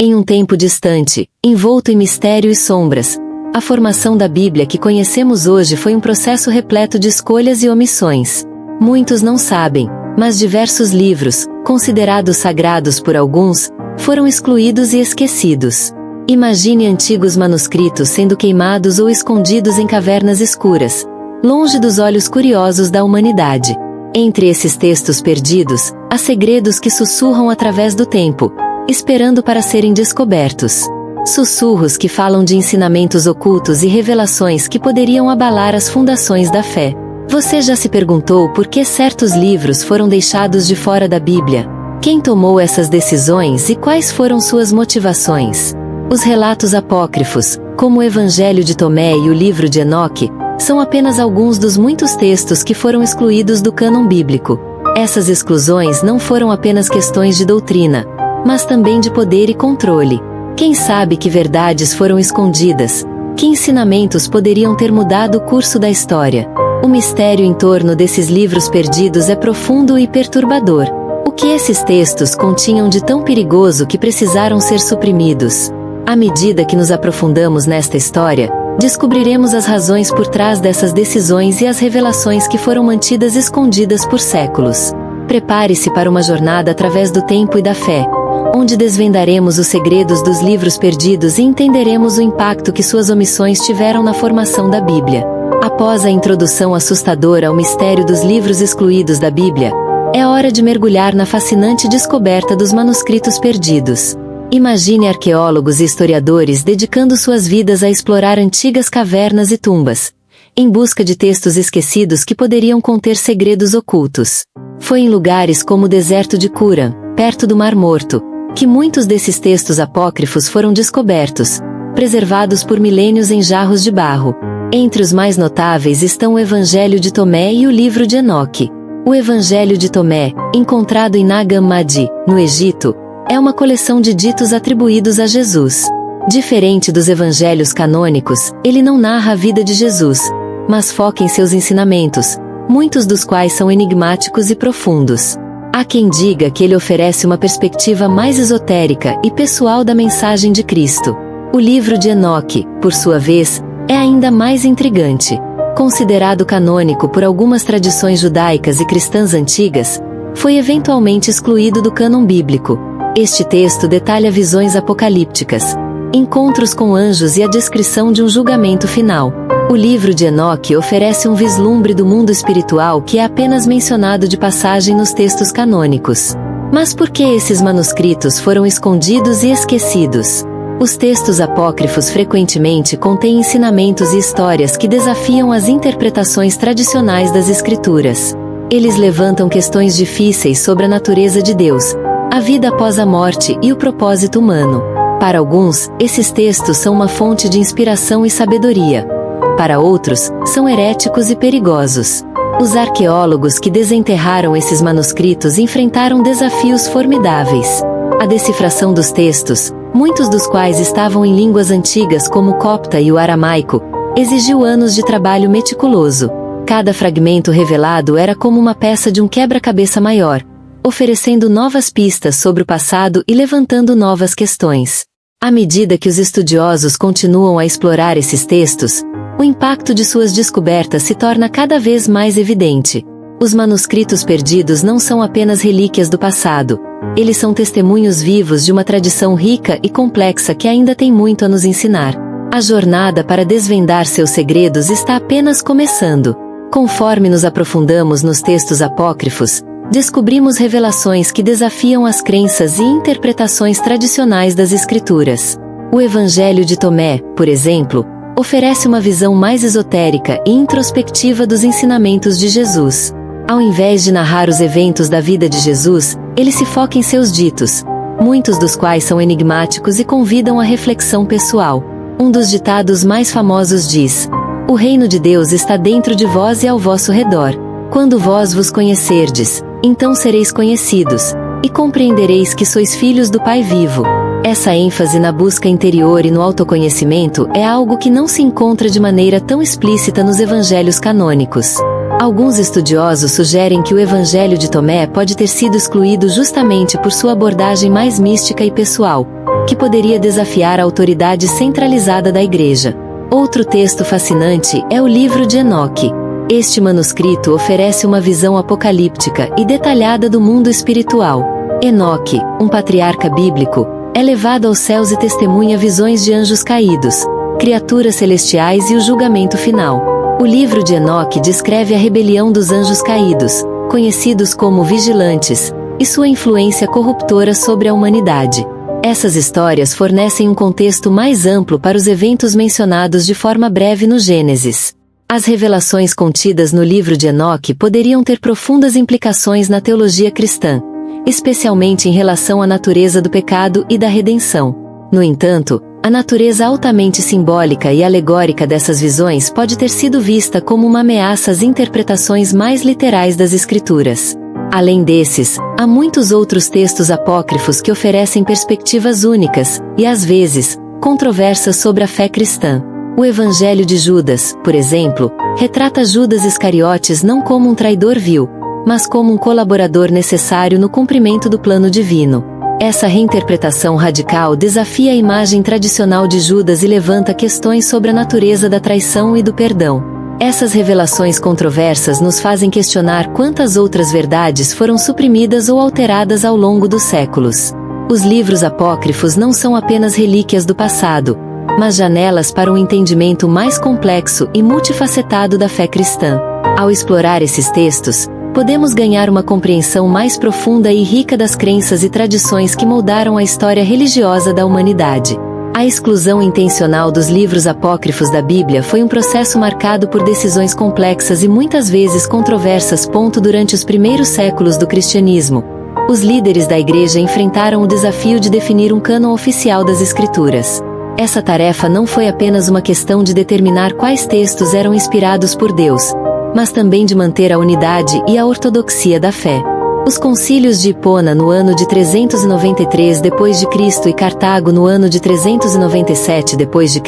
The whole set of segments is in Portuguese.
Em um tempo distante, envolto em mistério e sombras, a formação da Bíblia que conhecemos hoje foi um processo repleto de escolhas e omissões. Muitos não sabem, mas diversos livros, considerados sagrados por alguns, foram excluídos e esquecidos. Imagine antigos manuscritos sendo queimados ou escondidos em cavernas escuras, longe dos olhos curiosos da humanidade. Entre esses textos perdidos, há segredos que sussurram através do tempo, esperando para serem descobertos. Sussurros que falam de ensinamentos ocultos e revelações que poderiam abalar as fundações da fé. Você já se perguntou por que certos livros foram deixados de fora da Bíblia? Quem tomou essas decisões e quais foram suas motivações? Os relatos apócrifos, como o Evangelho de Tomé e o livro de Enoque, são apenas alguns dos muitos textos que foram excluídos do cânon bíblico. Essas exclusões não foram apenas questões de doutrina, mas também de poder e controle. Quem sabe que verdades foram escondidas? Que ensinamentos poderiam ter mudado o curso da história? O mistério em torno desses livros perdidos é profundo e perturbador. O que esses textos continham de tão perigoso que precisaram ser suprimidos? À medida que nos aprofundamos nesta história, descobriremos as razões por trás dessas decisões e as revelações que foram mantidas escondidas por séculos. Prepare-se para uma jornada através do tempo e da fé, onde desvendaremos os segredos dos livros perdidos e entenderemos o impacto que suas omissões tiveram na formação da Bíblia. Após a introdução assustadora ao mistério dos livros excluídos da Bíblia, é hora de mergulhar na fascinante descoberta dos manuscritos perdidos. Imagine arqueólogos e historiadores dedicando suas vidas a explorar antigas cavernas e tumbas, em busca de textos esquecidos que poderiam conter segredos ocultos. Foi em lugares como o deserto de Qumran, perto do Mar Morto, que muitos desses textos apócrifos foram descobertos, preservados por milênios em jarros de barro. Entre os mais notáveis estão o Evangelho de Tomé e o livro de Enoque. O Evangelho de Tomé, encontrado em Nag Hammadi, no Egito, é uma coleção de ditos atribuídos a Jesus. Diferente dos evangelhos canônicos, ele não narra a vida de Jesus, mas foca em seus ensinamentos, muitos dos quais são enigmáticos e profundos. Há quem diga que ele oferece uma perspectiva mais esotérica e pessoal da mensagem de Cristo. O livro de Enoque, por sua vez, é ainda mais intrigante. Considerado canônico por algumas tradições judaicas e cristãs antigas, foi eventualmente excluído do cânon bíblico. Este texto detalha visões apocalípticas, encontros com anjos e a descrição de um julgamento final. O livro de Enoque oferece um vislumbre do mundo espiritual que é apenas mencionado de passagem nos textos canônicos. Mas por que esses manuscritos foram escondidos e esquecidos? Os textos apócrifos frequentemente contêm ensinamentos e histórias que desafiam as interpretações tradicionais das Escrituras. Eles levantam questões difíceis sobre a natureza de Deus, a vida após a morte e o propósito humano. Para alguns, esses textos são uma fonte de inspiração e sabedoria. Para outros, são heréticos e perigosos. Os arqueólogos que desenterraram esses manuscritos enfrentaram desafios formidáveis. A decifração dos textos, muitos dos quais estavam em línguas antigas como o copta e o aramaico, exigiu anos de trabalho meticuloso. Cada fragmento revelado era como uma peça de um quebra-cabeça maior, oferecendo novas pistas sobre o passado e levantando novas questões. À medida que os estudiosos continuam a explorar esses textos, o impacto de suas descobertas se torna cada vez mais evidente. Os manuscritos perdidos não são apenas relíquias do passado, eles são testemunhos vivos de uma tradição rica e complexa que ainda tem muito a nos ensinar. A jornada para desvendar seus segredos está apenas começando. Conforme nos aprofundamos nos textos apócrifos, descobrimos revelações que desafiam as crenças e interpretações tradicionais das Escrituras. O Evangelho de Tomé, por exemplo, oferece uma visão mais esotérica e introspectiva dos ensinamentos de Jesus. Ao invés de narrar os eventos da vida de Jesus, ele se foca em seus ditos, muitos dos quais são enigmáticos e convidam à reflexão pessoal. Um dos ditados mais famosos diz: "O reino de Deus está dentro de vós e ao vosso redor. Quando vós vos conhecerdes, então sereis conhecidos, e compreendereis que sois filhos do Pai vivo." Essa ênfase na busca interior e no autoconhecimento é algo que não se encontra de maneira tão explícita nos evangelhos canônicos. Alguns estudiosos sugerem que o Evangelho de Tomé pode ter sido excluído justamente por sua abordagem mais mística e pessoal, que poderia desafiar a autoridade centralizada da Igreja. Outro texto fascinante é o livro de Enoque. Este manuscrito oferece uma visão apocalíptica e detalhada do mundo espiritual. Enoque, um patriarca bíblico, é levado aos céus e testemunha visões de anjos caídos, criaturas celestiais e o julgamento final. O livro de Enoque descreve a rebelião dos anjos caídos, conhecidos como vigilantes, e sua influência corruptora sobre a humanidade. Essas histórias fornecem um contexto mais amplo para os eventos mencionados de forma breve no Gênesis. As revelações contidas no livro de Enoque poderiam ter profundas implicações na teologia cristã, especialmente em relação à natureza do pecado e da redenção. No entanto, a natureza altamente simbólica e alegórica dessas visões pode ter sido vista como uma ameaça às interpretações mais literais das Escrituras. Além desses, há muitos outros textos apócrifos que oferecem perspectivas únicas, e às vezes, controversas sobre a fé cristã. O Evangelho de Judas, por exemplo, retrata Judas Iscariotes não como um traidor vil, mas como um colaborador necessário no cumprimento do plano divino. Essa reinterpretação radical desafia a imagem tradicional de Judas e levanta questões sobre a natureza da traição e do perdão. Essas revelações controversas nos fazem questionar quantas outras verdades foram suprimidas ou alteradas ao longo dos séculos. Os livros apócrifos não são apenas relíquias do passado, mas janelas para um entendimento mais complexo e multifacetado da fé cristã. Ao explorar esses textos, podemos ganhar uma compreensão mais profunda e rica das crenças e tradições que moldaram a história religiosa da humanidade. A exclusão intencional dos livros apócrifos da Bíblia foi um processo marcado por decisões complexas e muitas vezes controversas. Durante os primeiros séculos do cristianismo, os líderes da Igreja enfrentaram o desafio de definir um cânon oficial das Escrituras. Essa tarefa não foi apenas uma questão de determinar quais textos eram inspirados por Deus, mas também de manter a unidade e a ortodoxia da fé. Os concílios de Hipona no ano de 393 d.C. e Cartago no ano de 397 d.C.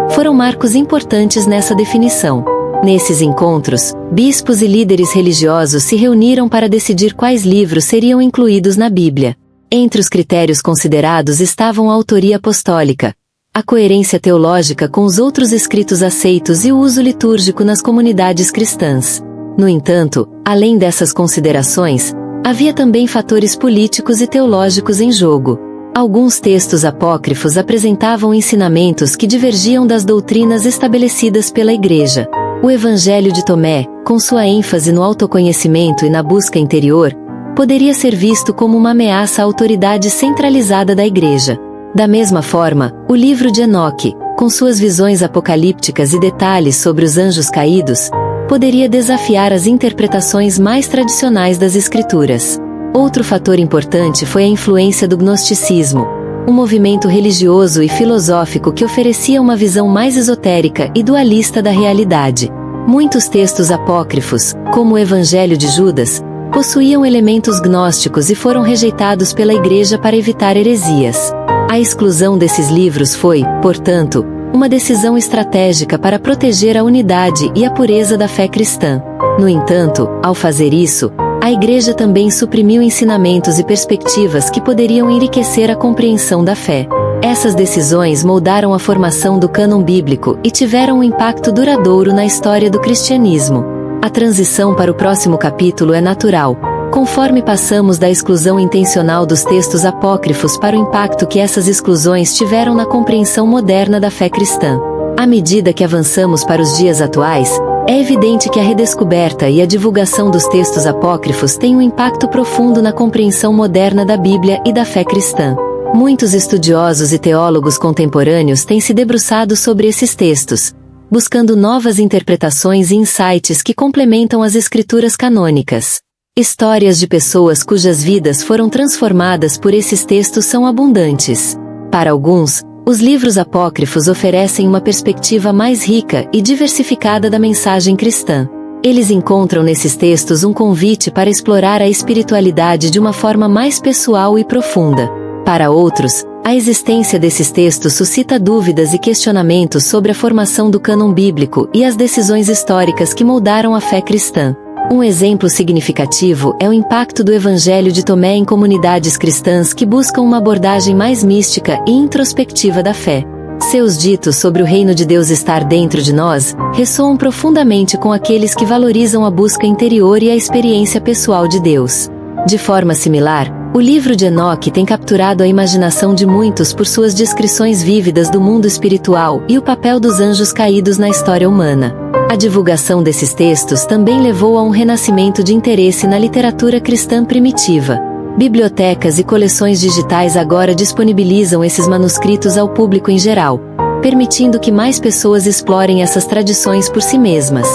foram marcos importantes nessa definição. Nesses encontros, bispos e líderes religiosos se reuniram para decidir quais livros seriam incluídos na Bíblia. Entre os critérios considerados estavam a autoria apostólica, a coerência teológica com os outros escritos aceitos e o uso litúrgico nas comunidades cristãs. No entanto, além dessas considerações, havia também fatores políticos e teológicos em jogo. Alguns textos apócrifos apresentavam ensinamentos que divergiam das doutrinas estabelecidas pela Igreja. O Evangelho de Tomé, com sua ênfase no autoconhecimento e na busca interior, poderia ser visto como uma ameaça à autoridade centralizada da Igreja. Da mesma forma, o livro de Enoque, com suas visões apocalípticas e detalhes sobre os anjos caídos, poderia desafiar as interpretações mais tradicionais das Escrituras. Outro fator importante foi a influência do gnosticismo, um movimento religioso e filosófico que oferecia uma visão mais esotérica e dualista da realidade. Muitos textos apócrifos, como o Evangelho de Judas, possuíam elementos gnósticos e foram rejeitados pela Igreja para evitar heresias. A exclusão desses livros foi, portanto, uma decisão estratégica para proteger a unidade e a pureza da fé cristã. No entanto, ao fazer isso, a Igreja também suprimiu ensinamentos e perspectivas que poderiam enriquecer a compreensão da fé. Essas decisões moldaram a formação do cânon bíblico e tiveram um impacto duradouro na história do cristianismo. A transição para o próximo capítulo é natural, conforme passamos da exclusão intencional dos textos apócrifos para o impacto que essas exclusões tiveram na compreensão moderna da fé cristã. À medida que avançamos para os dias atuais, é evidente que a redescoberta e a divulgação dos textos apócrifos têm um impacto profundo na compreensão moderna da Bíblia e da fé cristã. Muitos estudiosos e teólogos contemporâneos têm se debruçado sobre esses textos, buscando novas interpretações e insights que complementam as escrituras canônicas. Histórias de pessoas cujas vidas foram transformadas por esses textos são abundantes. Para alguns, os livros apócrifos oferecem uma perspectiva mais rica e diversificada da mensagem cristã. Eles encontram nesses textos um convite para explorar a espiritualidade de uma forma mais pessoal e profunda. Para outros, a existência desses textos suscita dúvidas e questionamentos sobre a formação do cânon bíblico e as decisões históricas que moldaram a fé cristã. Um exemplo significativo é o impacto do Evangelho de Tomé em comunidades cristãs que buscam uma abordagem mais mística e introspectiva da fé. Seus ditos sobre o reino de Deus estar dentro de nós ressoam profundamente com aqueles que valorizam a busca interior e a experiência pessoal de Deus. De forma similar, o livro de Enoque tem capturado a imaginação de muitos por suas descrições vívidas do mundo espiritual e o papel dos anjos caídos na história humana. A divulgação desses textos também levou a um renascimento de interesse na literatura cristã primitiva. Bibliotecas e coleções digitais agora disponibilizam esses manuscritos ao público em geral, permitindo que mais pessoas explorem essas tradições por si mesmas.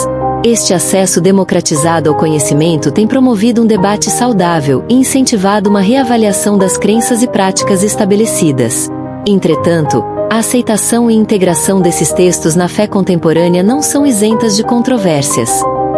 Este acesso democratizado ao conhecimento tem promovido um debate saudável e incentivado uma reavaliação das crenças e práticas estabelecidas. Entretanto, a aceitação e integração desses textos na fé contemporânea não são isentas de controvérsias.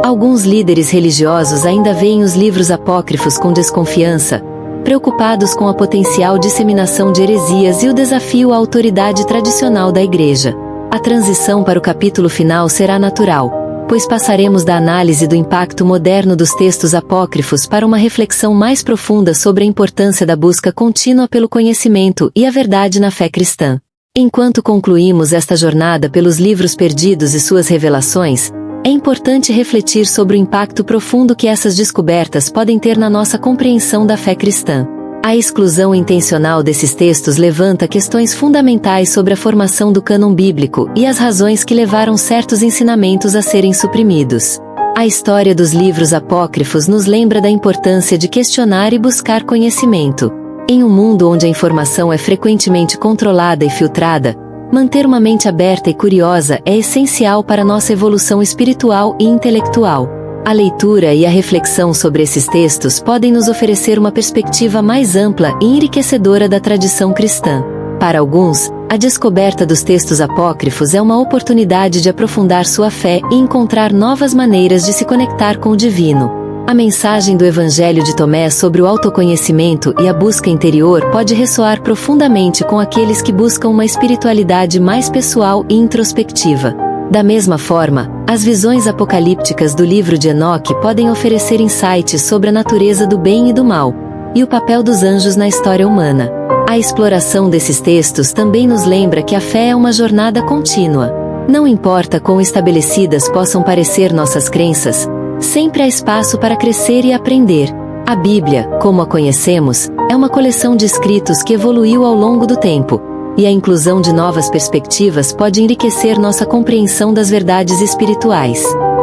Alguns líderes religiosos ainda veem os livros apócrifos com desconfiança, preocupados com a potencial disseminação de heresias e o desafio à autoridade tradicional da Igreja. A transição para o capítulo final será natural, pois passaremos da análise do impacto moderno dos textos apócrifos para uma reflexão mais profunda sobre a importância da busca contínua pelo conhecimento e a verdade na fé cristã. Enquanto concluímos esta jornada pelos livros perdidos e suas revelações, é importante refletir sobre o impacto profundo que essas descobertas podem ter na nossa compreensão da fé cristã. A exclusão intencional desses textos levanta questões fundamentais sobre a formação do cânon bíblico e as razões que levaram certos ensinamentos a serem suprimidos. A história dos livros apócrifos nos lembra da importância de questionar e buscar conhecimento. Em um mundo onde a informação é frequentemente controlada e filtrada, manter uma mente aberta e curiosa é essencial para nossa evolução espiritual e intelectual. A leitura e a reflexão sobre esses textos podem nos oferecer uma perspectiva mais ampla e enriquecedora da tradição cristã. Para alguns, a descoberta dos textos apócrifos é uma oportunidade de aprofundar sua fé e encontrar novas maneiras de se conectar com o divino. A mensagem do Evangelho de Tomé sobre o autoconhecimento e a busca interior pode ressoar profundamente com aqueles que buscam uma espiritualidade mais pessoal e introspectiva. Da mesma forma, as visões apocalípticas do livro de Enoque podem oferecer insights sobre a natureza do bem e do mal, e o papel dos anjos na história humana. A exploração desses textos também nos lembra que a fé é uma jornada contínua. Não importa quão estabelecidas possam parecer nossas crenças, sempre há espaço para crescer e aprender. A Bíblia, como a conhecemos, é uma coleção de escritos que evoluiu ao longo do tempo, e a inclusão de novas perspectivas pode enriquecer nossa compreensão das verdades espirituais.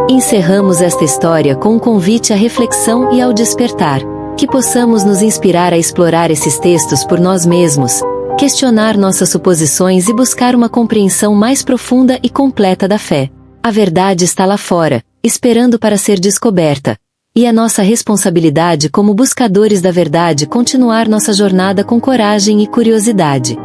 Encerramos esta história com um convite à reflexão e ao despertar. Que possamos nos inspirar a explorar esses textos por nós mesmos, questionar nossas suposições e buscar uma compreensão mais profunda e completa da fé. A verdade está lá fora, esperando para ser descoberta, e é nossa responsabilidade como buscadores da verdade continuar nossa jornada com coragem e curiosidade.